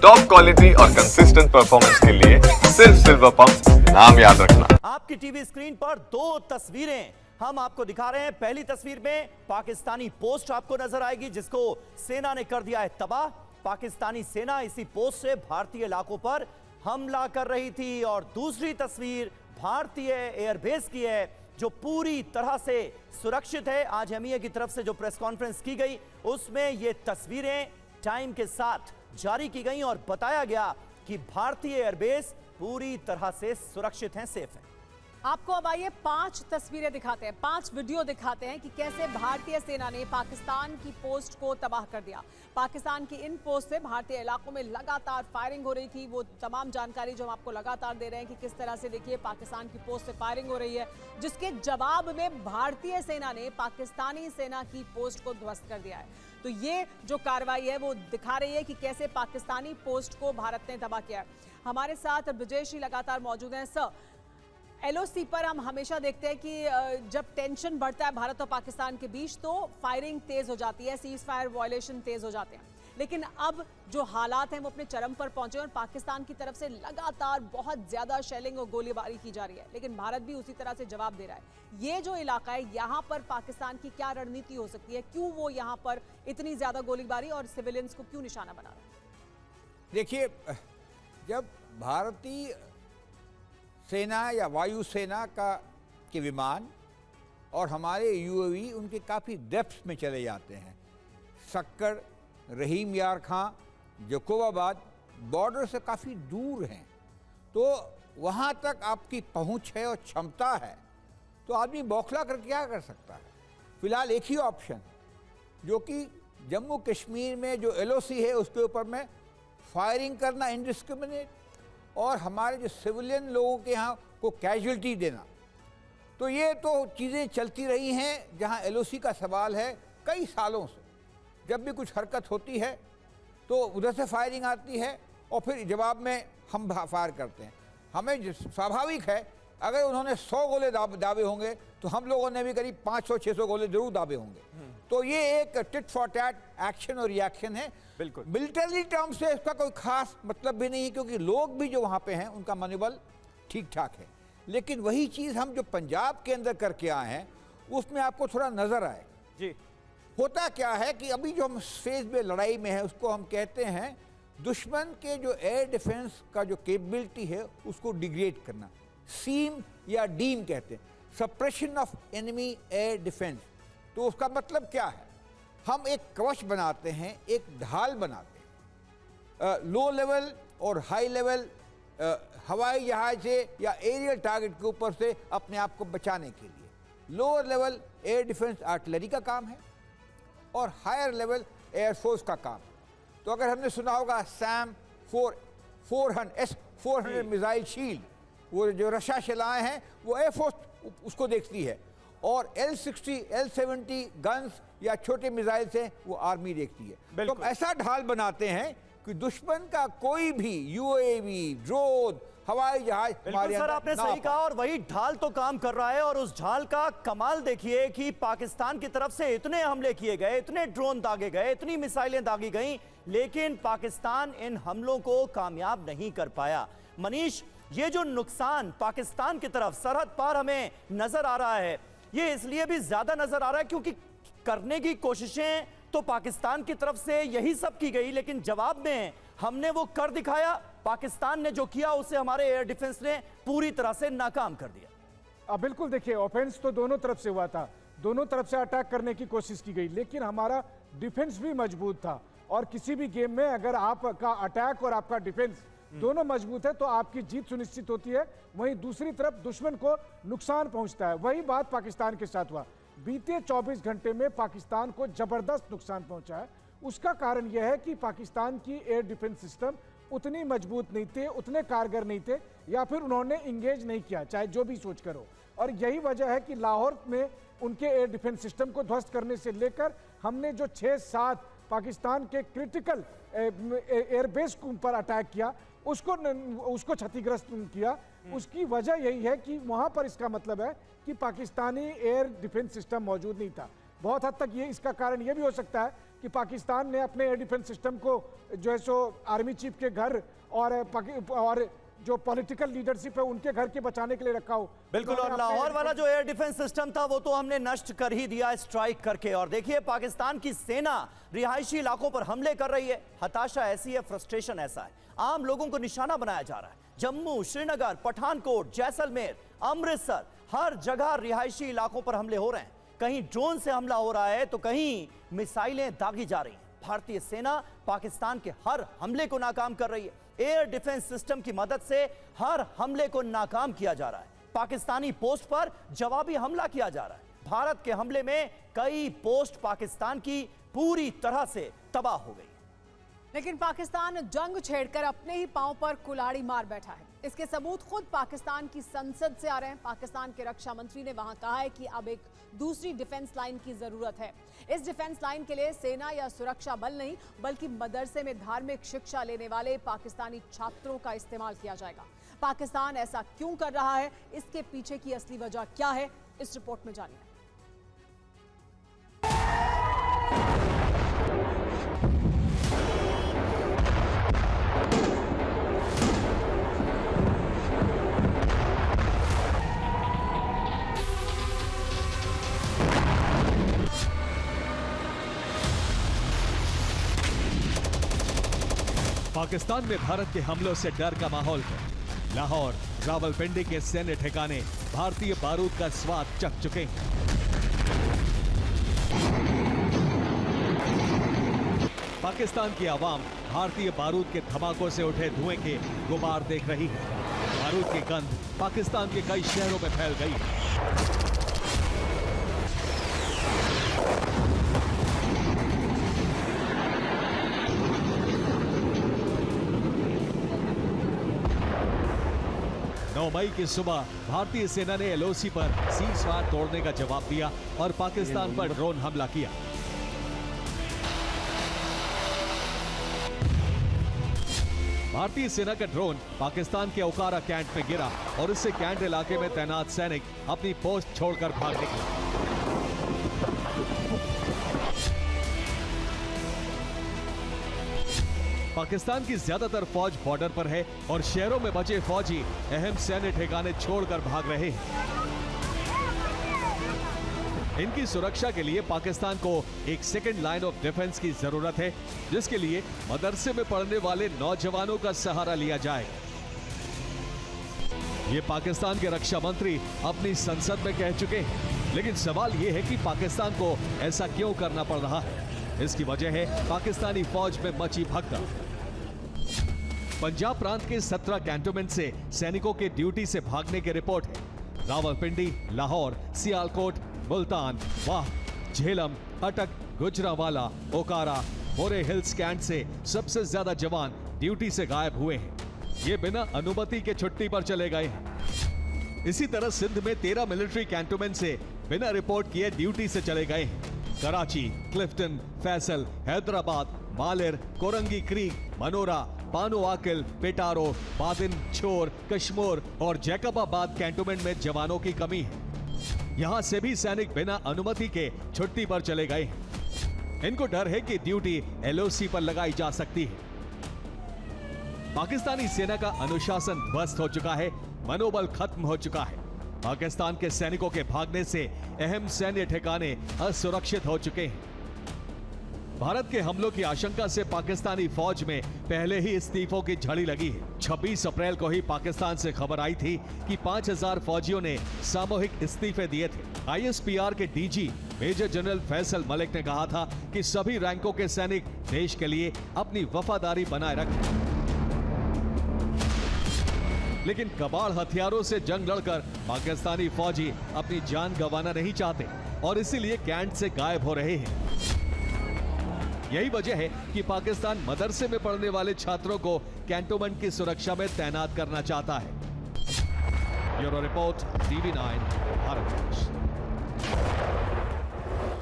Top quality और consistent performance के लिए सिर्फ सिल्वर पंप नाम याद रखना। आपकी टीवी स्क्रीन पर दो तस्वीरें हम आपको दिखा रहे हैं। पहली तस्वीर में पाकिस्तानी पोस्ट आपको नजर आएगी जिसको सेना ने कर दिया है तबाह। पाकिस्तानी सेना इसी पोस्ट से भारतीय इलाकों पर हमला कर रही थी। और दूसरी तस्वीर भारतीय एयरबेस की है जो पूरी तरह से सुरक्षित है। आज एमईए की तरफ से जो प्रेस कॉन्फ्रेंस की गई उसमें ये तस्वीरें टाइम के साथ जारी की गई और बताया गया कि भारतीय एयरबेस पूरी तरह से सुरक्षित हैं, सेफ हैं। आपको अब आइए 5 तस्वीरें दिखाते हैं, 5 वीडियो दिखाते हैं कि कैसे भारतीय सेना ने पाकिस्तान की पोस्ट को तबाह कर दिया। पाकिस्तान की इन पोस्ट से भारतीय इलाकों में लगातार फायरिंग हो रही थी। वो तमाम जानकारी जो हम आपको लगातार दे रहे हैं कि किस तरह से देखिए पाकिस्तान की पोस्ट से फायरिंग हो रही है, जिसके जवाब में भारतीय सेना ने पाकिस्तानी सेना की पोस्ट को ध्वस्त कर दिया है। तो ये जो कार्रवाई है वो दिखा रही है कि कैसे पाकिस्तानी पोस्ट को भारत ने तबाह किया है। हमारे साथ ब्रजेश जी लगातार मौजूद हैं। सर, एलओसी पर हम हमेशा देखते हैं कि जब टेंशन बढ़ता है भारत और पाकिस्तान के बीच तो फायरिंग तेज हो जाती है, सीज फायर वायलेशन तेज हो जाते हैं। लेकिन अब जो हालात हैं वो अपने चरम पर पहुंचे और पाकिस्तान की तरफ से लगातार बहुत ज्यादा शेलिंग और गोलीबारी की जा रही है, लेकिन भारत भी उसी तरह से जवाब दे रहा है। ये जो इलाका है यहाँ पर पाकिस्तान की क्या रणनीति हो सकती है? क्यों वो यहाँ पर इतनी ज्यादा गोलीबारी और सिविलियंस को क्यों निशाना बना रहा है? देखिए, जब भारतीय सेना या वायुसेना के विमान और हमारे यूएवी उनके काफ़ी डेप्थ में चले जाते हैं, सक्कर, रहीम यार खां, जकोबाबाद बॉर्डर से काफ़ी दूर हैं, तो वहाँ तक आपकी पहुँच है और क्षमता है, तो आदमी बौखला कर क्या कर सकता है। फिलहाल एक ही ऑप्शन जो कि जम्मू कश्मीर में जो एलओसी है उसके ऊपर में फायरिंग करना इंडिस्क्रिमिनेट और हमारे जो सिविलियन लोगों के यहाँ को कैजुअल्टी देना, तो ये तो चीज़ें चलती रही हैं। जहाँ एलओसी का सवाल है कई सालों से, जब भी कुछ हरकत होती है तो उधर से फायरिंग आती है और फिर जवाब में हम फायर करते हैं। हमें स्वाभाविक है अगर उन्होंने 100 गोले दावे होंगे तो हम लोगों ने भी करीब 500-600 गोले जरूर दावे होंगे। तो ये एक टिट फॉर टैट एक्शन और रिएक्शन है। बिल्कुल मिलिटरी टर्म से इसका कोई खास मतलब भी नहीं है, क्योंकि लोग भी जो वहाँ पे हैं उनका मनोबल ठीक ठाक है। लेकिन वही चीज़ हम जो पंजाब के अंदर करके आए हैं उसमें आपको थोड़ा नज़र आए जी। होता क्या है कि अभी जो हम फेज में लड़ाई में है उसको हम कहते हैं दुश्मन के जो एयर डिफेंस का जो कैपेबिलिटी है उसको डिग्रेड करना, सीम या डीम कहते हैं, suppression of enemy air defence. तो उसका मतलब क्या है? हम एक कवच बनाते हैं, एक ढाल बनाते हैं, लो लेवल और हाई लेवल हवाई जहाज से या एरियल टारगेट के ऊपर से अपने आप को बचाने के लिए। Lower level air defence artillery का काम है और हायर लेवल एयरफोर्स का काम। तो अगर हमने सुना होगा सैम 400 मिसाइल शील्ड, वो जो रक्षा शिलाएँ हैं वो एयरफोर्स उसको देखती है, और L60, L70 गन्स या छोटे मिसाइल से वो आर्मी देखती है। तो हम ऐसा ढाल बनाते हैं कि दुश्मन का कोई भी यूएवी, ड्रोन, हवाई जहाज हमारे सर आपने सही कहा, और वही ढाल तो काम कर रहा है। और उस ढाल का कमाल देखिए कि पाकिस्तान की तरफ से इतने हमले किए गए, इतने ड्रोन दागे गए, इतनी मिसाइलें दागी गई, लेकिन पाकिस्तान इन हमलों को कामयाब नहीं कर पाया। मनीष, ये जो नुकसान पाकिस्तान की तरफ सरहद पार हमें नजर आ रहा है, ये इसलिए भी ज्यादा नजर आ रहा है क्योंकि करने की कोशिशें तो पाकिस्तान की तरफ से यही सब की गई, लेकिन जवाब में हमने वो कर दिखाया। पाकिस्तान ने जो किया उसे हमारे एयर डिफेंस ने पूरी तरह से नाकाम कर दिया। बिल्कुल, देखिए ऑफेंस तो दोनों तरफ से हुआ था, दोनों तरफ से अटैक करने की कोशिश की गई, लेकिन हमारा डिफेंस भी मजबूत था। और किसी भी गेम में अगर आपका अटैक और आपका डिफेंस दोनों मजबूत है तो आपकी जीत सुनिश्चित होती है, वहीं दूसरी तरफ दुश्मन को नुकसान पहुंचता है। वही बात पाकिस्तान के साथ हुआ। बीते 24 घंटे में पाकिस्तान को जबरदस्त नुकसान पहुंचा है। उसका कारण यह है कि पाकिस्तान की एयर डिफेंस सिस्टम उतनी मजबूत नहीं थे, उतने कारगर नहीं थे, या फिर उन्होंने इंगेज नहीं किया, चाहे जो भी सोच करो। और यही वजह है कि लाहौर में उनके एयर डिफेंस सिस्टम को ध्वस्त करने से लेकर हमने जो 6-7 पाकिस्तान के क्रिटिकल एयरबेस पर अटैक किया, उसको क्षतिग्रस्त किया। उसकी वजह यही है कि वहां पर इसका मतलब है कि पाकिस्तानी एयर डिफेंस सिस्टम मौजूद नहीं था। बहुत हद तक ये इसका कारण ये भी हो सकता है कि पाकिस्तान ने अपने एयर डिफेंस सिस्टम को जो है सो आर्मी चीफ के घर और जो पॉलिटिकल लीडरशिप है उनके घर के बचाने के लिए रखा हो। बिल्कुल, और लाहौर वाला जो एयर डिफेंस सिस्टम था वो तो हमने नष्ट कर ही दिया स्ट्राइक करके। और देखिए पाकिस्तान की सेना रिहायशी इलाकों पर हमले कर रही है। हताशा ऐसी है, फ्रस्ट्रेशन ऐसा है, आम लोगों को निशाना बनाया जा रहा है। जम्मू, श्रीनगर, पठानकोट, जैसलमेर, अमृतसर, हर जगह रिहायशी इलाकों पर हमले हो रहे हैं। कहीं ड्रोन से हमला हो रहा है तो कहीं मिसाइलें दागी जा रही हैं। भारतीय सेना पाकिस्तान के हर हमले को नाकाम कर रही है। एयर डिफेंस सिस्टम की मदद से हर हमले को नाकाम किया जा रहा है। पाकिस्तानी पोस्ट पर जवाबी हमला किया जा रहा है। भारत के हमले में कई पोस्ट पाकिस्तान की पूरी तरह से तबाह हो गई। लेकिन पाकिस्तान जंग छेड़कर अपने ही पांव पर कुल्हाड़ी मार बैठा है। इसके सबूत खुद पाकिस्तान की संसद से आ रहे हैं। पाकिस्तान के रक्षा मंत्री ने वहां कहा है कि अब एक दूसरी डिफेंस लाइन की जरूरत है। इस डिफेंस लाइन के लिए सेना या सुरक्षा बल नहीं बल्कि मदरसे में धार्मिक शिक्षा लेने वाले पाकिस्तानी छात्रों का इस्तेमाल किया जाएगा। पाकिस्तान ऐसा क्यों कर रहा है, इसके पीछे की असली वजह क्या है, इस रिपोर्ट में जानिए। पाकिस्तान में भारत के हमलों से डर का माहौल है। लाहौर, रावलपिंडी के सैन्य ठिकाने भारतीय बारूद का स्वाद चख चुके हैं। पाकिस्तान की आवाम भारतीय बारूद के धमाकों से उठे धुएं के गुबार देख रही है। बारूद की गंध पाकिस्तान के कई शहरों में फैल गई है। मई की सुबह भारतीय सेना ने एलओसी पर सीज़फायर तोड़ने का जवाब दिया और पाकिस्तान पर ड्रोन हमला किया। भारतीय सेना का ड्रोन पाकिस्तान के ओकारा कैंट में गिरा और इससे कैंट इलाके में तैनात सैनिक अपनी पोस्ट छोड़कर भाग निकले। पाकिस्तान की ज्यादातर फौज बॉर्डर पर है और शहरों में बचे फौजी अहम सैन्य ठिकाने छोड़कर भाग रहे हैं। इनकी सुरक्षा के लिए पाकिस्तान को एक सेकेंड लाइन ऑफ डिफेंस की जरूरत है, जिसके लिए मदरसे में पढ़ने वाले नौजवानों का सहारा लिया जाए। ये पाकिस्तान के रक्षा मंत्री अपनी संसद में कह चुके हैं, लेकिन सवाल यह है कि पाकिस्तान को ऐसा क्यों करना पड़ रहा है। इसकी वजह है पाकिस्तानी फौज में मची भगदड़। पंजाब प्रांत के 17 कैंटोनमेंट से सैनिकों के ड्यूटी से भागने की रिपोर्ट है। रावलपिंडी, लाहौर, सियालकोट, मुल्तान, वाह, झेलम, अटक, गुजरावाला, ओकारा, मोरे हिल्स कैंट से सबसे ज्यादा जवान ड्यूटी से गायब हुए हैं। ये बिना अनुमति के छुट्टी पर चले गए हैं। इसी तरह सिंध में 13 मिलिट्री कैंटोनमेंट से बिना रिपोर्ट किए ड्यूटी से चले गए हैं। कराची, क्लिफ्टन, फैसल, हैदराबाद, मालिर, कोरंगी क्रीक, मनोरा, बानो आकिल, पेटारो, बादिन, छोर, कश्मीर और जैकबाबाद कैंटोनमेंट में जवानों की कमी है। यहां से भी सैनिक बिना अनुमति के छुट्टी पर चले गए हैं। इनको डर है कि ड्यूटी एलओसी पर लगाई जा सकती है। पाकिस्तानी सेना का अनुशासन ध्वस्त हो चुका है, मनोबल खत्म हो चुका है। पाकिस्तान के सैनिकों के भागने से अहम सैन्य ठिकाने असुरक्षित हो चुके हैं। भारत के हमलों की आशंका से पाकिस्तानी फौज में पहले ही इस्तीफों की झड़ी लगी है। 26 अप्रैल को ही पाकिस्तान से खबर आई थी कि 5000 फौजियों ने सामूहिक इस्तीफे दिए थे। आईएसपीआर के DG major general Faisal Malik ने कहा था कि सभी रैंकों के सैनिक देश के लिए अपनी वफादारी बनाए रखें। लेकिन कबाड़ हथियारों से जंग लड़कर पाकिस्तानी फौजी अपनी जान गंवाना नहीं चाहते और इसीलिए कैंट से गायब हो रहे हैं। यही वजह है कि पाकिस्तान मदरसे में पढ़ने वाले छात्रों को कैंटोनमेंट की सुरक्षा में तैनात करना चाहता है। Bureau report, TV9 Bharat.